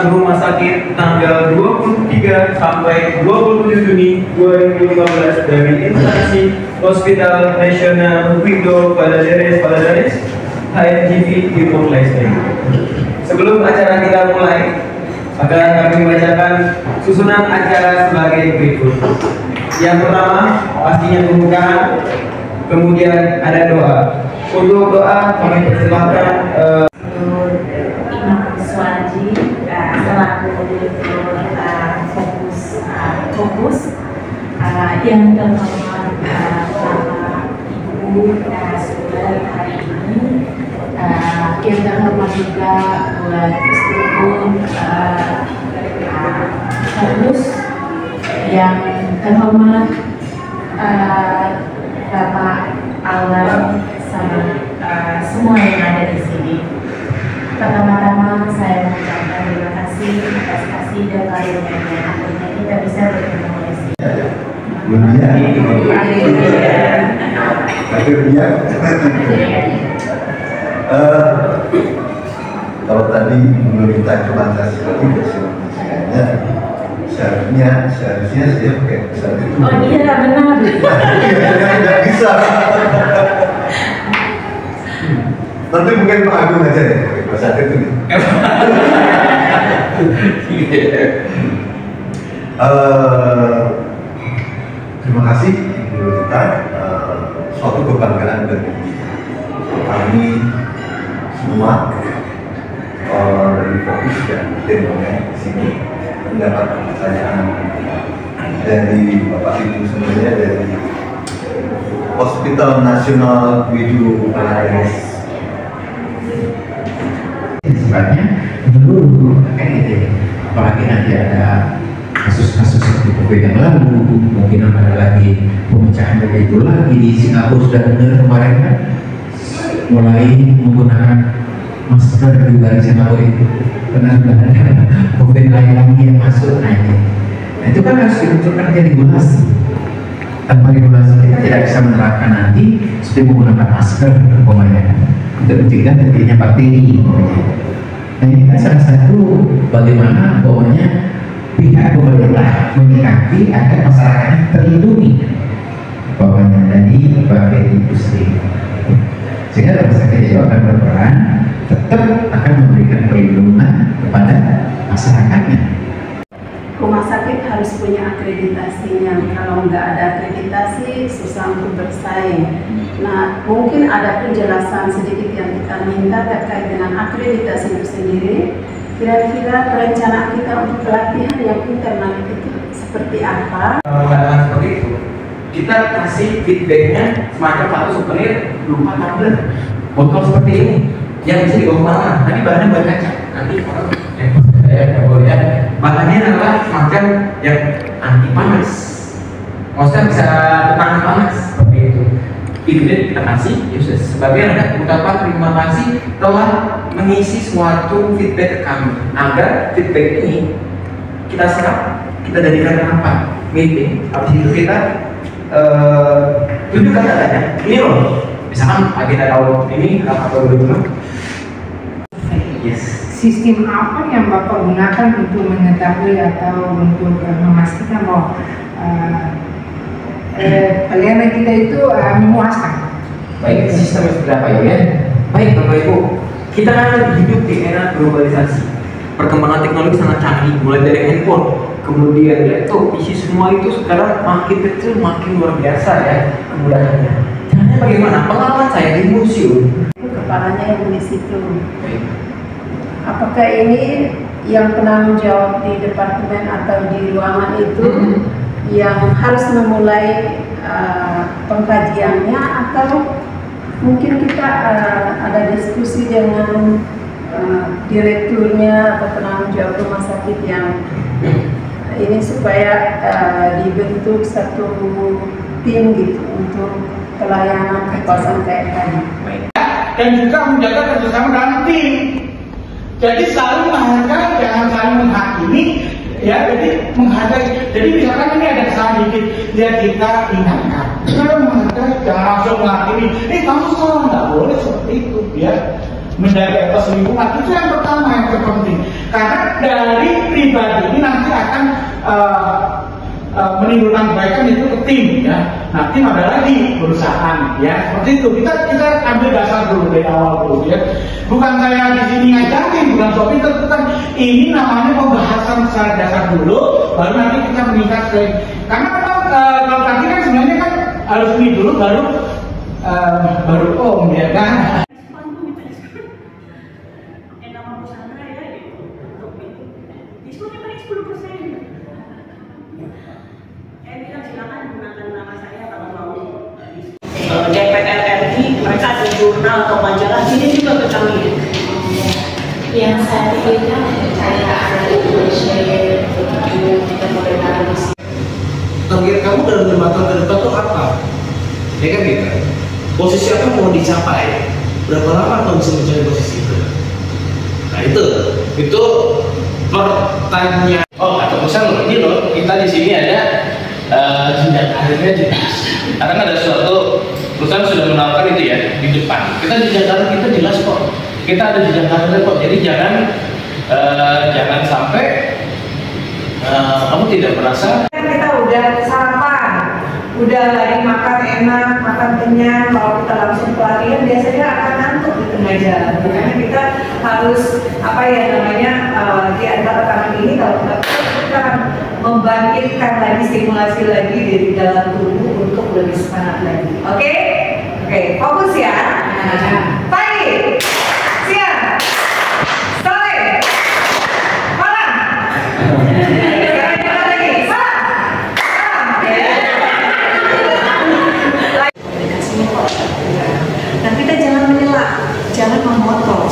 Rumah sakit tanggal 23 sampai 27 Juni 2015 dari instansi Hospital Nasional Wido Valadares HMGV Timur Leste. Sebelum acara kita mulai, akan kami membacakan susunan acara sebagai berikut. Yang pertama, pastinya pembukaan, kemudian ada doa. Untuk doa kami persilahkan Imam Suwaji selaku direktur fokus yang terhormat Bapak Ibu Sudah hari ini, yang terhormat juga buat seluruh fokus, yang terhormat Bapak Alam sama semua yang ada di sini. Pertama-tama saya mengucapkan terima kasih atas kasih dan karunia-Nya, akhirnya kita bisa bertemu di sini. Kalau tadi menurut kita Pancasila seharusnya saya pakai bahasa itu. Oh iya benar. Tidak bisa. Tapi mungkin Pak Agung aja ya bahasa itu. Terima kasih Ibu Rita, suatu kebanggaan bagi kami semua dari fokus dan timnya di sini mendapat pertanyaan dari Bapak Ibu semuanya dari Hospital Nasional Wido Valadares. Sifatnya menurut kan gitu, apalagi nanti ada kasus-kasus seperti COVID yang lalu, mungkin ada lagi pemecahan dari itu lagi di Singapura. Sudah dengar kemarin kan mulai menggunakan masker juga di Singapura itu, karena sudah ada COVID lain lagi yang masuk. Nah itu kan harus dibentukkan regulasi. Tanpa regulasi kita tidak bisa menerapkan nanti seperti menggunakan masker umpamanya untuk mencegah terjadinya bakteri. Nah ini kan salah satu bagaimana pokoknya pihak pemerintah menyikapi agar masyarakatnya terlindungi pokoknya dari bakteri itu sendiri, sehingga rumah sakit itu akan berperan tetap akan memberikan perlindungan kepada masyarakatnya. Rumah sakit harus punya akreditasinya. Kalau nggak ada akreditasi, susah untuk bersaing. Nah, mungkin ada penjelasan sedikit yang kita minta terkait dengan akreditasi itu sendiri. Kira-kira perencanaan kita untuk pelatihan yang internal itu seperti apa? Kalau seperti itu, kita kasih feedbacknya semacam satu souvenir berupa tumbler botol seperti ini yang bisa dibawa kemana. Nanti bahannya buat kaca. Nanti orang ya, bahannya adalah semacam yang anti panas. Maksudnya bisa tahan panas seperti itu. Itu kita kasih ya sudah, sebagai ada ucapan terima kasih telah mengisi suatu feedback ke kami, agar feedback ini kita serap, kita jadikan apa? Meeting. Habis itu kita tunjukkan datanya. Ini loh, misalkan agenda tahun ini rapat tahun 2005. Yes. Sistem apa yang Bapak gunakan untuk mengetahui atau untuk memastikan bahwa pelayanan kita itu memuaskan? Baik, sistem seperti apa ya? Baik Bapak Ibu, kita kan hidup di era globalisasi. Perkembangan teknologi sangat canggih, mulai dari handphone, kemudian laptop, PC, semua itu sekarang makin kecil, makin luar biasa ya kemudahannya. Caranya bagaimana? Pengalaman saya di museum. Kepalanya yang di situ. Apakah ini yang penanggung jawab di departemen atau di ruangan itu yang harus memulai pengkajiannya, atau mungkin kita ada diskusi dengan direkturnya atau penanggung jawab rumah sakit yang ini supaya dibentuk satu tim gitu untuk pelayanan kepuasan kayak tadi. Dan juga menjaga kerjasama dalam tim. Jadi selalu menghargai, jangan saling menghakimi, ya. Jadi menghargai. Jadi misalkan ini ada kesalahan dikit, ya kita ingatkan. Kalau menghargai, jangan langsung menghakimi. Kamu salah, nggak boleh seperti itu, ya. Menjaga etos lingkungan itu yang pertama, yang terpenting. Karena dari pribadi ini nanti akan menimbulkan kebaikan itu ke tim, ya. Nah, tim ada lagi perusahaan, ya. Seperti itu. Kita ambil dasar dulu dari awal dulu, ya. Bukan saya di sini ngajakin, bukan soal pinter, bukan. Ini namanya pembahasan secara dasar dulu, baru nanti kita meningkat ke. Karena memang kalau tadi kan sebenarnya kan harus ini dulu, baru om, ya kan. DPR RI, mereka ada jurnal atau majalah, ini juga ke kami. Yang saya pikirkan kayak anak Indonesia juga kita modern di sini. Target kamu dalam 5 tahun ke depan tuh apa? Ya kan gitu. Posisi apa mau dicapai? Berapa lama kamu bisa mencapai posisi itu? Nah itu pertanyaan. Oh, atau misalnya ini loh, kita di sini ada jenjang karirnya jelas. Karena ada suatu perusahaan sudah menawarkan itu ya di depan. Kita jenjang karir kita jelas kok. Kita ada jenjang karir kok. Jadi jangan sampai kamu tidak merasa. Kita udah sarapan, udah lagi makan enak, makan kenyang. Kalau kita langsung pelatihan biasanya akan ngantuk di tengah jalan. Makanya kita harus di antara tangan ini kalau kita membangkitkan lagi, stimulasi lagi dari dalam tubuh untuk lebih semangat lagi. Oke, fokus ya. Pagi, siang, sore, malam. Sekarang kita lagi malam. Dan kita jangan menyela, jangan memotong.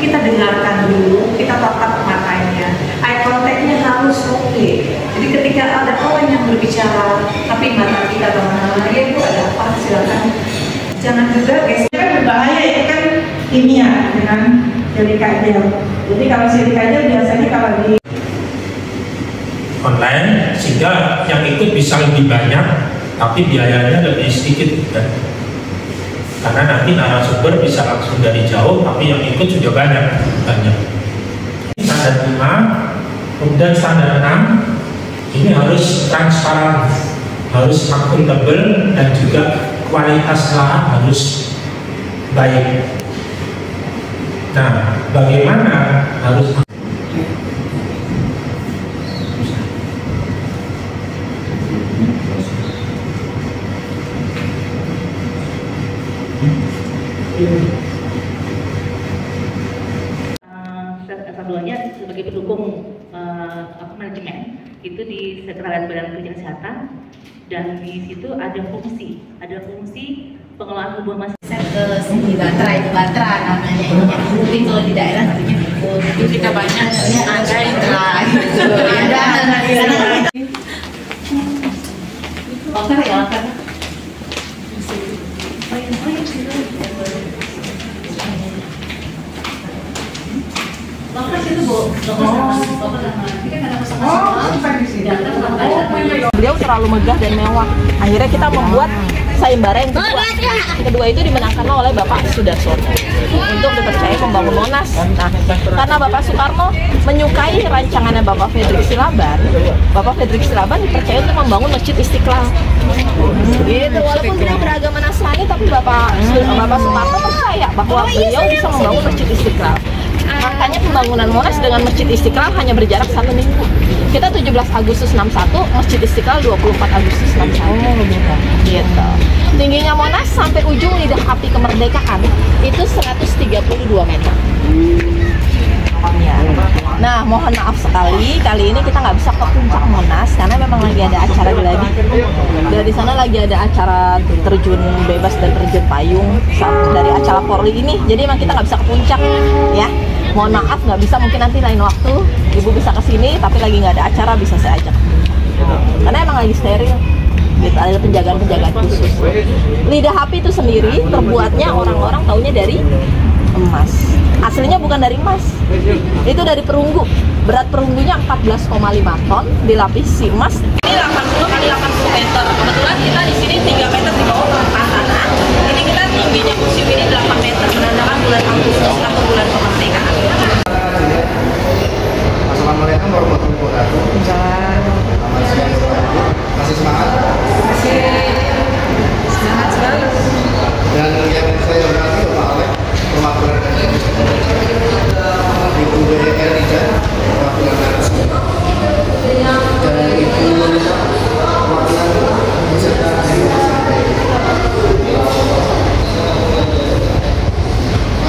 Kita dengarkan dulu, kita tatap matanya, eye contact-nya harus oke. Jadi ketika ada orang yang berbicara, tapi mata kita kemana-mana, ya itu ada apa, silakan. Jangan juga geser, berbahaya itu kan kimia dengan silika gel. Jadi kalau silika gel biasanya kalau di online, sehingga yang ikut bisa lebih banyak, tapi biayanya lebih sedikit, kan? Karena nanti narasumber bisa langsung dari jauh, tapi yang ikut juga banyak. Standar 5, kemudian standar 6, ini harus transparan, harus akuntabel, dan juga kualitas lahan harus baik. Nah, bagaimana harus evaluasinya sebagai pendukung manajemen itu di Sekretariat Badan Kerja Kesehatan, dan di situ ada fungsi pengelolaan hubungan masyarakat. Ke sini Batra namanya. Mungkin kalau di daerah namanya itu kita banyak ada Indra gitu. Ada Oke ya, kan? beliau terlalu megah dan mewah. Akhirnya kita membuat sayembara yang kedua. Yang kedua itu dimenangkan oleh Bapak Sudarsono untuk dipercaya membangun Monas. Nah, karena Bapak Soekarno menyukai rancangannya Bapak Fredrik Silaban, Bapak Fredrik Silaban dipercaya untuk membangun Masjid Istiqlal. Gitu, walaupun beliau beragama Nasrani, tapi Bapak Soekarno percaya bahwa beliau bisa membangun Masjid Istiqlal. Makanya pembangunan Monas dengan Masjid Istiqlal hanya berjarak 1 minggu. Kita 17 Agustus 61, Masjid Istiqlal 24 Agustus 61. Gitu. Tingginya Monas sampai ujung lidah api kemerdekaan itu 132 meter. Ya. Nah, mohon maaf sekali, kali ini kita nggak bisa ke puncak Monas karena memang lagi ada acara geladi. Dan di sana lagi ada acara terjun bebas dan terjun payung dari acara Polri ini. Jadi emang kita nggak bisa ke puncak, ya. Mohon maaf, nggak bisa, mungkin nanti lain waktu Ibu bisa ke sini, tapi lagi nggak ada acara bisa saya ajak. Karena emang lagi steril. Gitu, ada penjagaan-penjagaan khusus. Lidah api itu sendiri terbuatnya orang-orang taunya dari emas. Aslinya bukan dari emas, itu dari perunggu. Berat perunggunya 14,5 ton, dilapisi emas. Ini 80 kali 80 meter. Kebetulan kita di sini 3 meter di bawah permukaan tanah. Ini kita tingginya museum ini 8 meter, menandakan bulan Agustus atau bulan kemerdekaan. Assalamualaikum warahmatullahi wabarakatuh. Masih semangat? Masih semangat selalu. Dan yang saya hormati Bapak Alek, perwakilan Ibu Elida, perwakilan narasumber, dan Ibu perwakilan peserta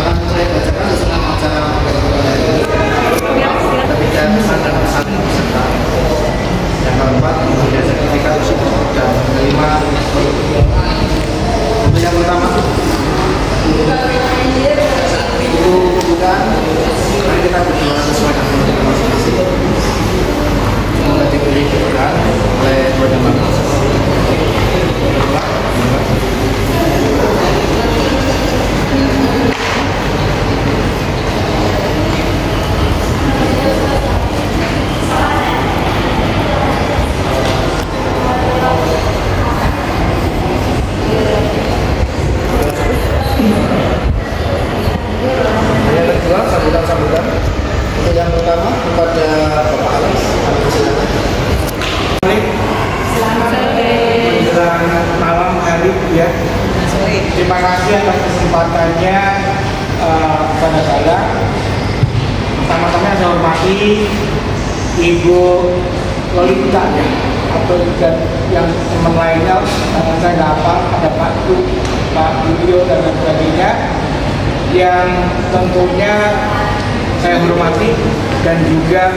akan saya bacakan tentang acara ketiga pesan dan pesan peserta. Yang keempat, memberikan sertifikat dan menerima untuk yang pertama itu bukan, mari kita berdoa sesuai dengan kita masing-masing. Semoga diberi keberkahan oleh Tuhan Yang Maha Kuasa. Yang kedua, sambutan-sambutan. Untuk yang pertama kepada Bapak Alex. Menjelang malam hari ya. Terima kasih atas kesempatannya kepada saya. Pertama-tama saya hormati Ibu Lolita ya, atau dan yang teman lainnya, saya nggak hafal, ada Pak Du, Pak Budio dan lain sebagainya, yang tentunya saya hormati dan juga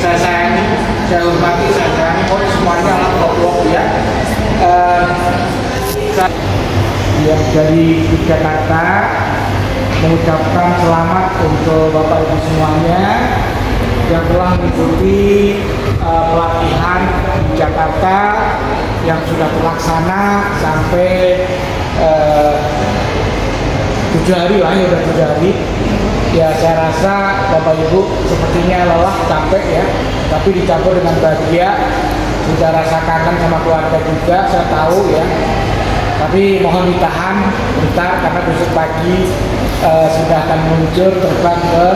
saya sayangi, saya hormati, saya sayangi, pokoknya semuanya alat kelompok ya. Saya dari Jakarta mengucapkan selamat untuk Bapak Ibu semuanya yang telah mengikuti pelatihan di Jakarta yang sudah terlaksana sampai 7 hari lah ya, udah 7 hari. Ya saya rasa Bapak Ibu sepertinya lelah, capek ya, tapi dicampur dengan bahagia. Sudah rasa kangen sama keluarga juga, saya tahu ya. Tapi mohon ditahan bentar karena besok pagi sudah akan muncul terbang ke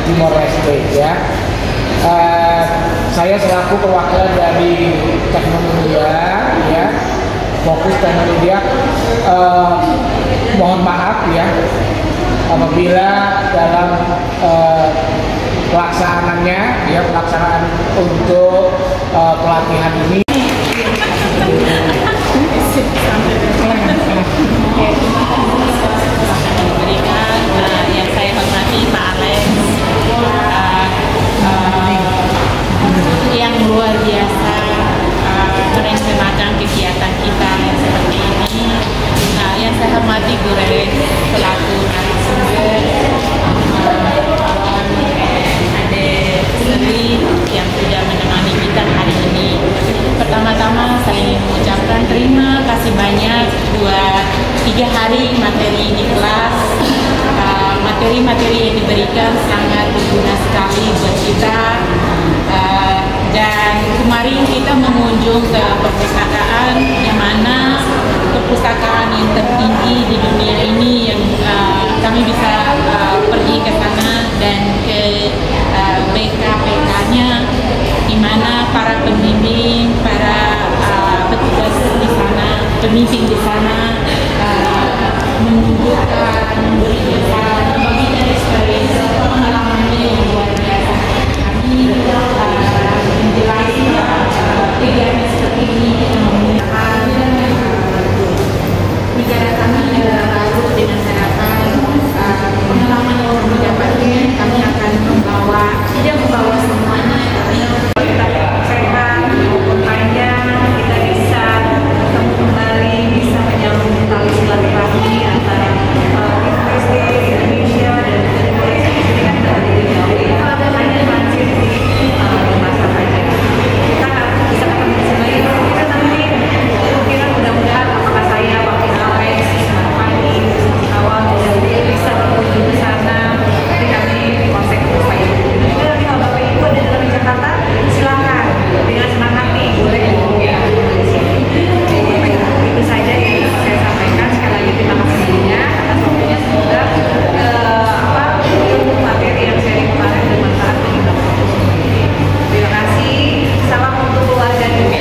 Timor Leste ya. Saya selaku perwakilan dari Teknomedia ya, fokus Teknomedia, mohon maaf ya apabila dalam pelaksanaan untuk pelatihan ini yang saya hormati Pak Alex yang luar biasa merencanakan kegiatan kita yang seperti ini. Yang saya hormati Bu Ren selaku narasumber, Ade Seri yang sudah menemani kita hari ini. Pertama-tama saya ingin mengucapkan terima kasih banyak buat 3 hari materi di kelas. Materi-materi yang diberikan sangat berguna sekali buat kita. Dan kemarin kita mengunjung ke perpustakaan yang mana perpustakaan yang tertinggi di dunia ini yang kami bisa pergi ke sana dan ke BKPK-nya, di mana para pembimbing, para petugas di sana, pemimpin di sana menunjukkan, memberikan pengalamannya yang luar biasa. Kami menjelaskan kegiatan seperti ini kita menggunakan negara kami adalah baru dengan harapan pengalaman yang kami dapatkan kami akan tidak membawa semuanya, tapi kita sehat maupun panjang, kita bisa ketemu kembali, bisa menyambung tali silaturahmi antara SD Indonesia dan Indonesia ini kan dari jauh itu ada hanya masih di masa saja. Kita bisa ketemu kembali, kita nanti kira mudah-mudahan apakah saya wakil APS pagi awal bisa berkunjung ke sana, nanti kami konsep supaya nanti kalau Bapak Ibu ada dalam Jakarta silakan dengan senang hati boleh di sini. Itu saja yang saya sampaikan. Sekali lagi terima kasih banyak atas waktunya, semoga ilmu materi yang sharing kemarin bermanfaat bagi Bapak Ibu sendiri. Terima kasih. Salam untuk keluarga juga.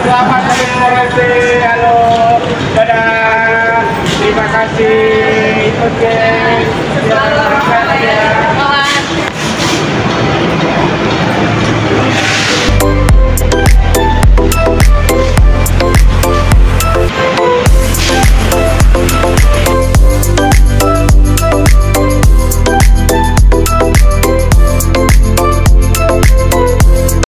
Selamat dari Timor-Leste. Halo, dadah. Terima kasih. Oke.